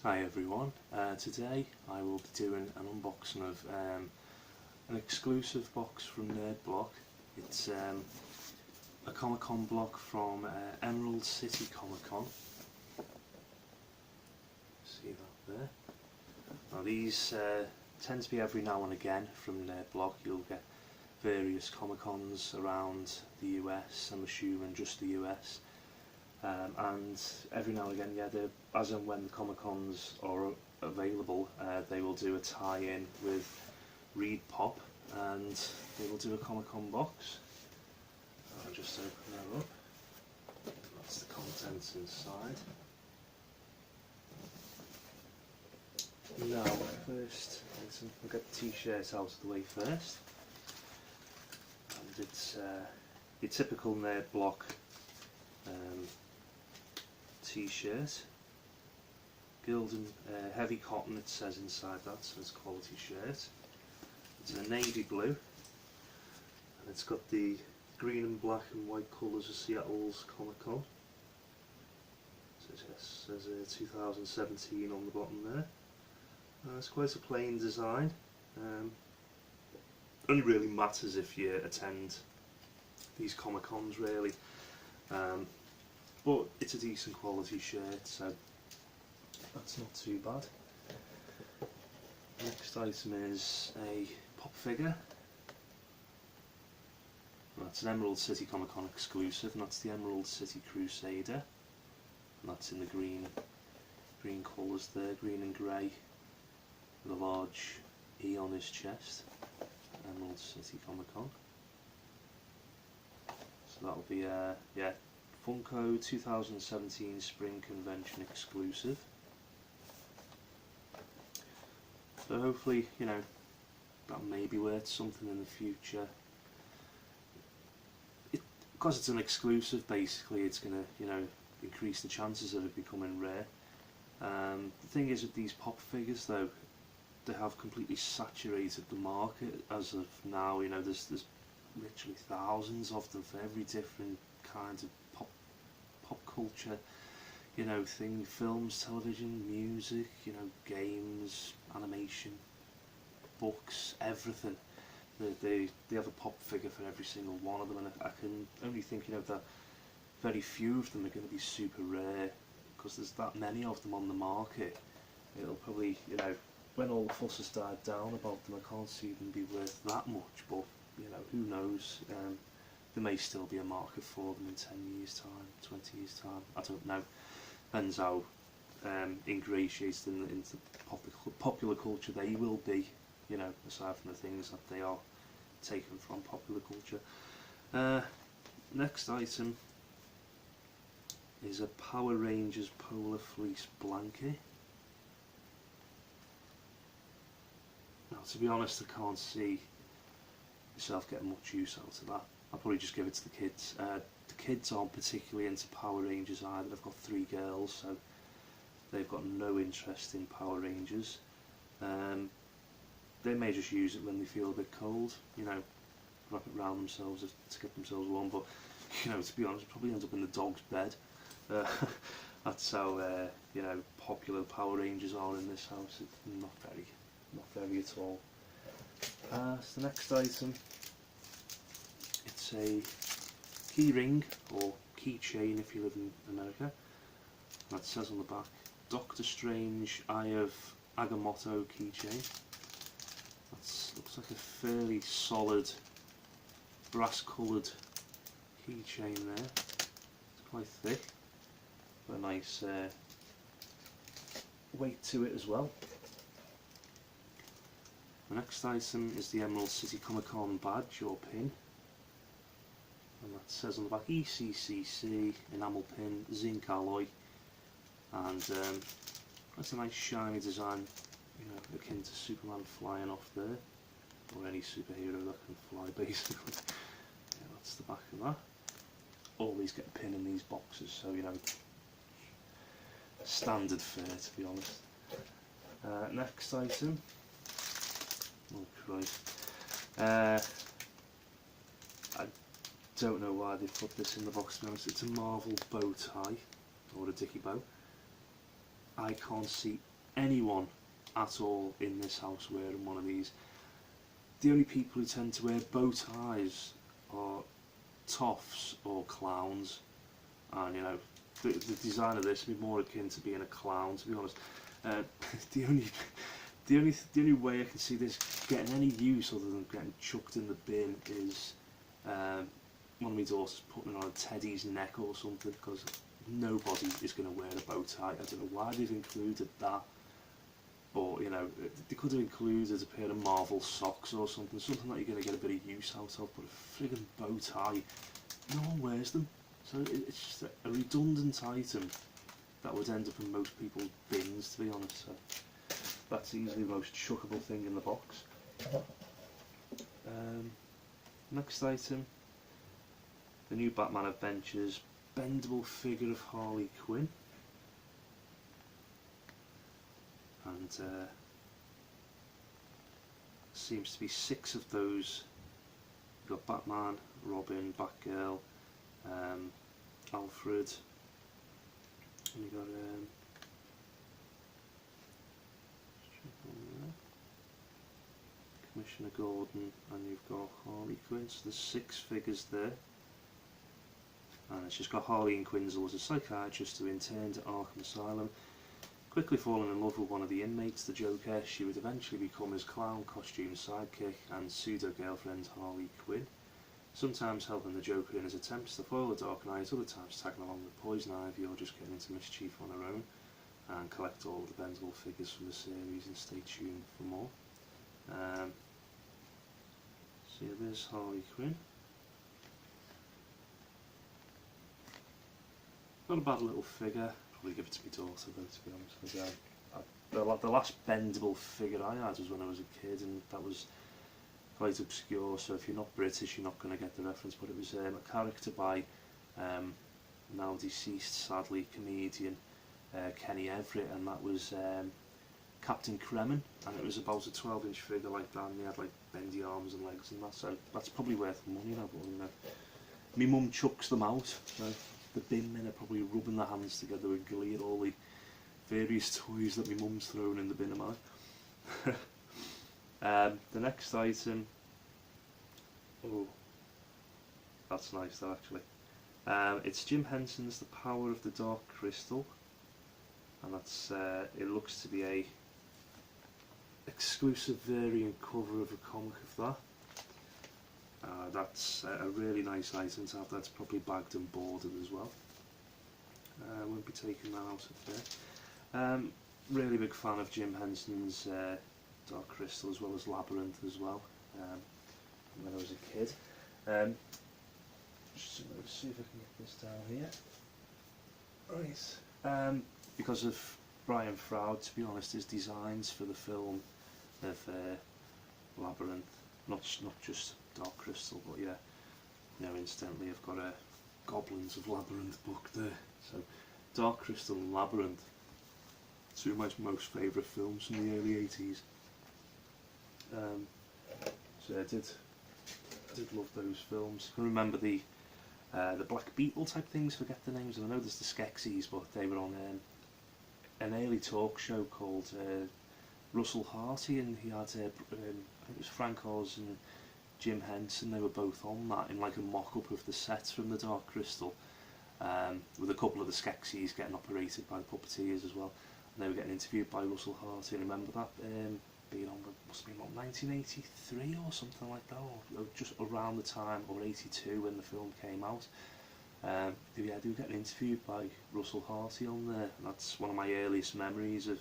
Hi everyone, today I will be doing an unboxing of an exclusive box from Nerdblock. It's a Comicon block from Emerald City Comicon. See that there? Now these tend to be every now and again from Nerdblock. You'll get various Comicons around the US, I'm assuming just the US. And every now and again, yeah, as and when the Comicons are available, they will do a tie-in with Reedpop, and they will do a Comicon box. I'll just open that up. That's the contents inside. Now, first, we'll get the t-shirt out of the way first. And it's your typical Nerdblock t-shirt, gilded heavy cotton, it says inside that, so it's a quality shirt. It's in a navy blue, and it's got the green and black and white colours of Seattle's Comicon. So it says 2017 on the bottom there. It's quite a plain design. Only really matters if you attend these Comicons really. But it's a decent quality shirt, so that's not too bad. Next item is a pop figure. That's an Emerald City Comicon exclusive, and that's the Emerald City Crusader. And that's in the green colours there, green and grey, with a large E on his chest. Emerald City Comicon. So that'll be yeah, Funko 2017 Spring Convention exclusive. So hopefully, you know, that may be worth something in the future. Because it's an exclusive, basically, it's going to, you know, increase the chances of it becoming rare. The thing is with these pop figures, though, they have completely saturated the market as of now. You know, there's literally thousands of them for every different kind of pop culture, you know, thing, films, television, music, you know, games, animation, books, everything. They have a pop figure for every single one of them, and I can only think, you know, that very few of them are going to be super rare, because there's that many of them on the market. It'll probably, you know, when all the fuss has died down about them, I can't see them be worth that much, but, you know, who knows. There may still be a market for them in 10 years time, 20 years time, I don't know. Depends how ingratiated into popular culture they will be, you know, aside from the things that they are taken from popular culture. Next item is a Power Rangers Polar Fleece Blankie. Now, to be honest, I can't see myself getting much use out of that. I'll probably just give it to the kids. The kids aren't particularly into Power Rangers either. They've got 3 girls, so they've got no interest in Power Rangers. They may just use it when they feel a bit cold, you know, wrap it around themselves to get themselves warm, but, you know, to be honest, it probably ends up in the dog's bed. That's how, you know, popular Power Rangers are in this house. It's not very at all. So the next item, it's a key ring, or keychain if you live in America. That says on the back, Doctor Strange Eye of Agamotto keychain. That looks like a fairly solid brass coloured keychain there. It's quite thick, got a nice weight to it as well. The next item is the Emerald City Comicon badge or pin, and that says on the back ECCC, enamel pin, zinc alloy, and that's a nice shiny design, you know, akin to Superman flying off there, or any superhero that can fly basically. Yeah, that's the back of that. Always get a pin in these boxes, so, you know, standard fare, to be honest. Next item. Oh Christ. I don't know why they put this in the box, to be honest. It's a Marvel bow tie, or a dicky bow. I can't see anyone at all in this house wearing one of these. The only people who tend to wear bow ties are toffs or clowns, and you know, the design of this would be more akin to being a clown, to be honest. The only way I can see this getting any use other than getting chucked in the bin is one of my daughters putting it on a teddy's neck or something, because nobody is going to wear a bow tie. I don't know why they've included that, but you know, they could have included a pair of Marvel socks or something that you're going to get a bit of use out of, but a friggin' bow tie, no one wears them, so it's just a redundant item that would end up in most people's bins, to be honest. So that's easily the most chuckable thing in the box. Next item, the new Batman Adventures bendable figure of Harley Quinn, and seems to be 6 of those. You've got Batman, Robin, Batgirl, Alfred, and you've got Commissioner Gordon, and you've got Harley Quinn. So there's 6 figures there, and it's just got Harley and Quinzel as a psychiatrist who interned at Arkham Asylum. Quickly falling in love with one of the inmates, the Joker, she would eventually become his clown costume sidekick and pseudo-girlfriend Harley Quinn, sometimes helping the Joker in his attempts to foil the Dark Knight, other times tagging along with Poison Ivy or just getting into mischief on her own. And collect all the bendable figures from the series and stay tuned for more. So yeah, there's Harley Quinn. Not a bad little figure. Probably give it to my daughter though, to be honest. Because the last bendable figure I had was when I was a kid, and that was quite obscure, so if you're not British you're not going to get the reference, but it was a character by now deceased, sadly, comedian Kenny Everett, and that was Captain Kremen, and it was about a 12-inch figure like that, and he had like bendy arms and legs and that, so that's probably worth the money now. But you know, my mum chucks them out, so the bin men are probably rubbing their hands together with glee at all the various toys that my mum's thrown in the bin of mine. The next item, oh, that's nice though actually. It's Jim Henson's The Power of the Dark Crystal, and that's it looks to be a exclusive variant cover of a comic of that. That's a really nice item to have. That's probably bagged and boarded as well. Won't be taking that out of there. Really big fan of Jim Henson's Dark Crystal as well as Labyrinth as well, when I was a kid. Just see if I can get this down here. Right. Because of Brian Froud, to be honest, his designs for the film of Labyrinth, not just Dark Crystal, but yeah, you know, instantly I've got a Goblins of Labyrinth book there. So Dark Crystal and Labyrinth, 2 of my most favourite films from the early 80s. So I did love those films. I can remember the Black Beetle type things, forget the names, and I know there's the Skeksis, but they were on an early talk show called Russell Harty, and he had I think it was Frank Oz and Jim Henson. They were both on that in like a mock-up of the sets from the Dark Crystal, with a couple of the Skeksis getting operated by the puppeteers as well, and they were getting interviewed by Russell Harty. And I remember that being on, must have been what, 1983 or something like that, or just around the time, or 82 when the film came out. They were getting interviewed by Russell Harty on there, and that's one of my earliest memories of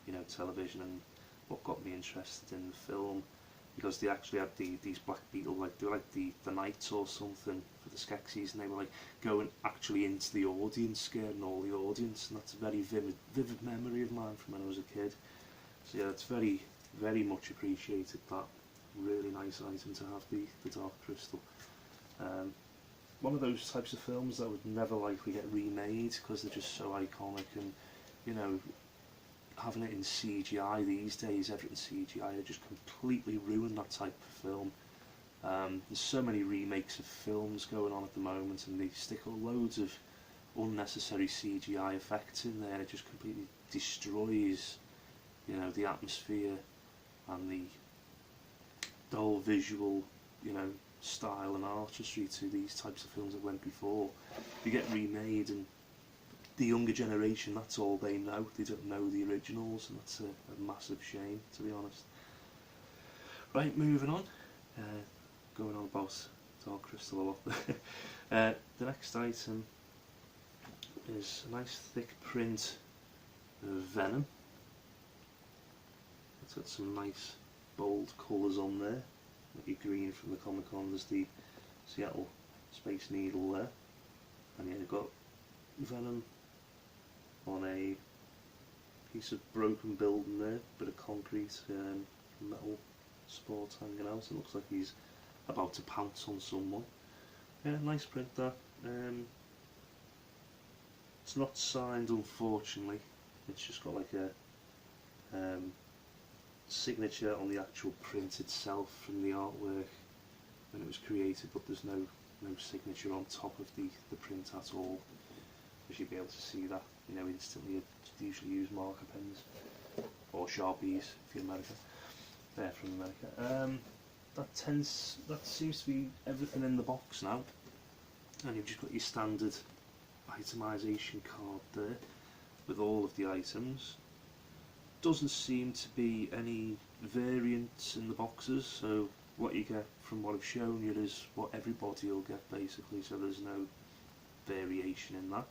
you know, television, and what got me interested in the film, because they actually had these Black Beetle, like they were like the Knights or something for the Skeksis, and they were like going actually into the audience, scaring all the audience, and that's a very vivid memory of mine from when I was a kid. So yeah, it's very, very much appreciated, that. Really nice item to have, the Dark Crystal. One of those types of films that would never likely get remade because they're just so iconic, and you know, having it in CGI these days, everything CGI, they just completely ruin that type of film. There's so many remakes of films going on at the moment, and they stick loads of unnecessary CGI effects in there, and it just completely destroys you know, the atmosphere and the whole visual, you know, style and artistry to these types of films that went before. They get remade, and the younger generation, that's all they know. They don't know the originals, and that's a massive shame, to be honest. Right, moving on. Going on about Dark Crystal a lot. The next item is a nice thick print of Venom. It's got some nice bold colours on there. Your green from the Comicon, there's the Seattle Space Needle there, and you've got Venom on a piece of broken building there, bit of concrete, metal supports hanging out. It looks like he's about to pounce on someone. Yeah, nice print there. It's not signed, unfortunately. It's just got like a signature on the actual print itself from the artwork when it was created, but there's no signature on top of the print at all. You should be able to see that, you know, instantly. I usually use marker pens or Sharpies if you're American. They're from America. That seems to be everything in the box now, and you've just got your standard itemization card there with all of the items. Doesn't seem to be any variants in the boxes, so what you get from what I've shown you is what everybody will get basically, so there's no variation in that.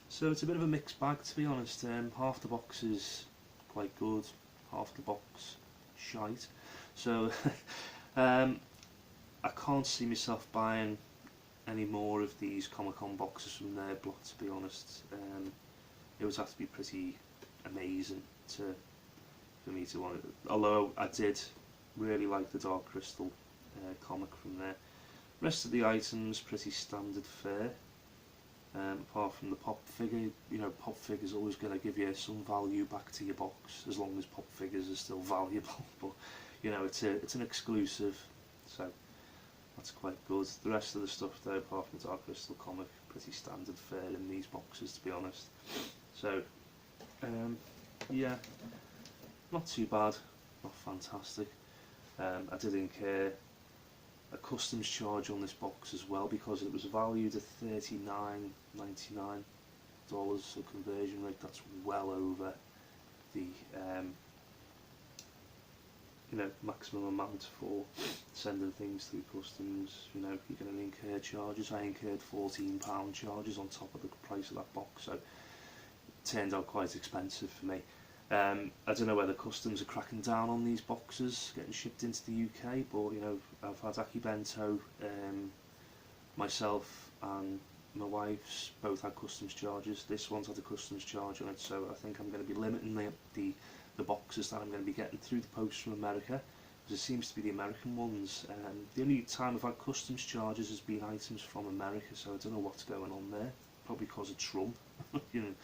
So it's a bit of a mixed bag, to be honest. Half the box is quite good, half the box shite, so I can't see myself buying any more of these Comicon boxes from their block, to be honest. It would have to be pretty amazing for me to want it. Although I did really like the Dark Crystal comic from there. Rest of the items pretty standard fare. Apart from the pop figure, you know, pop figure's always going to give you some value back to your box, as long as pop figures are still valuable. But you know, it's an exclusive, so that's quite good. The rest of the stuff though, apart from the Dark Crystal comic, pretty standard fare in these boxes, to be honest. So yeah, not too bad, not fantastic. I did incur a customs charge on this box as well, because it was valued at $39.99, so conversion rate, that's well over the you know, maximum amount for sending things through customs. You know, you're going to incur charges. I incurred £14 charges on top of the price of that box, so it turned out quite expensive for me. I don't know whether customs are cracking down on these boxes getting shipped into the UK, but you know, I've had Aki Bento, myself and my wife's both had customs charges. This one's had a customs charge on it, so I think I'm going to be limiting the boxes that I'm going to be getting through the post from America, because it seems to be the American ones. The only time I've had customs charges has been items from America, so I don't know what's going on there. Probably because of Trump. You know,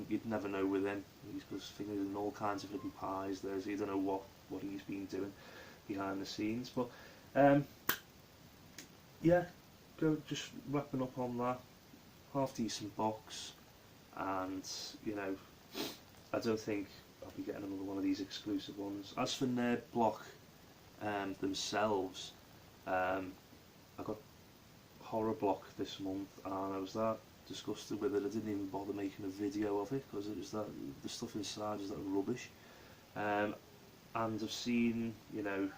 you'd never know with him. He's got his fingers in all kinds of little pies there, so you don't know what he's been doing behind the scenes. But yeah, just wrapping up on that. Half decent box, and you know, I don't think I'll be getting another one of these exclusive ones. As for Nerd Block themselves, I got Horror Block this month, and I was that disgusted with it I didn't even bother making a video of it, because it was that the stuff inside is that rubbish. And I've seen, you know,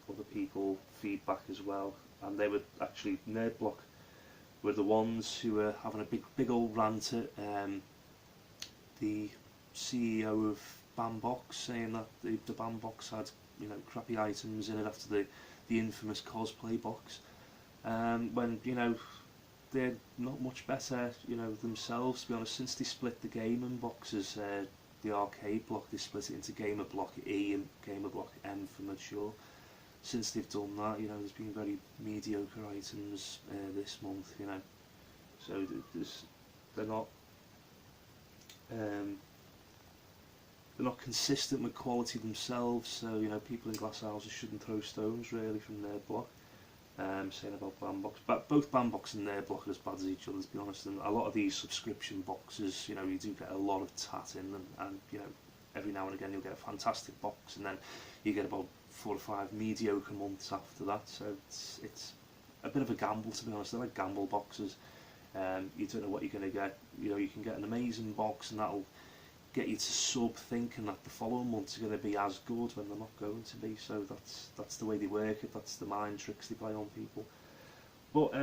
other people feedback as well, and they were actually, Nerd Block were the ones who were having a big old rant at the CEO of Bandbox, saying that the Bandbox had, you know, crappy items in it after the infamous cosplay box, when, you know, they're not much better, you know, themselves, to be honest. Since they split the gaming boxes, the arcade block, they split it into Gamer Block E and Gamer Block M for mature. Since they've done that, you know, there's been very mediocre items this month, you know, so they're not consistent with quality themselves. So, you know, people in glass houses shouldn't throw stones really from their block. saying about Bandbox, but both Bandbox and their block are as bad as each other, to be honest. And a lot of these subscription boxes, you know, you do get a lot of tat in them, and you know, every now and again you'll get a fantastic box, and then you get about 4 or 5 mediocre months after that. So it's a bit of a gamble, to be honest. They're like gamble boxes. You don't know what you're going to get. You know, you can get an amazing box, and that'll get you to sub thinking that the following months are going to be as good when they're not going to be. So that's the way they work it. That's the mind tricks they play on people. But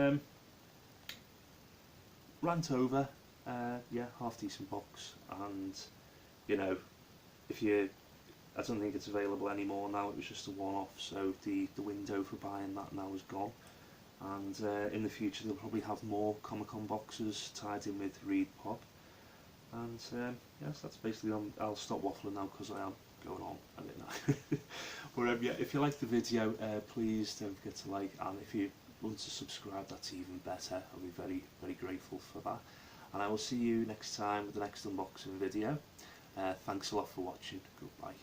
rant over. Yeah, half decent box, and you know, I don't think it's available anymore now. It was just a one-off, so the window for buying that now is gone. And in the future they'll probably have more Comicon boxes tied in with Reedpop. And yes, that's basically I'll stop waffling now because I am going on a bit now. But yeah, if you like the video, please don't forget to like, and if you want to subscribe, that's even better. I'll be very, very grateful for that. And I will see you next time with the next unboxing video. Thanks a lot for watching. Goodbye.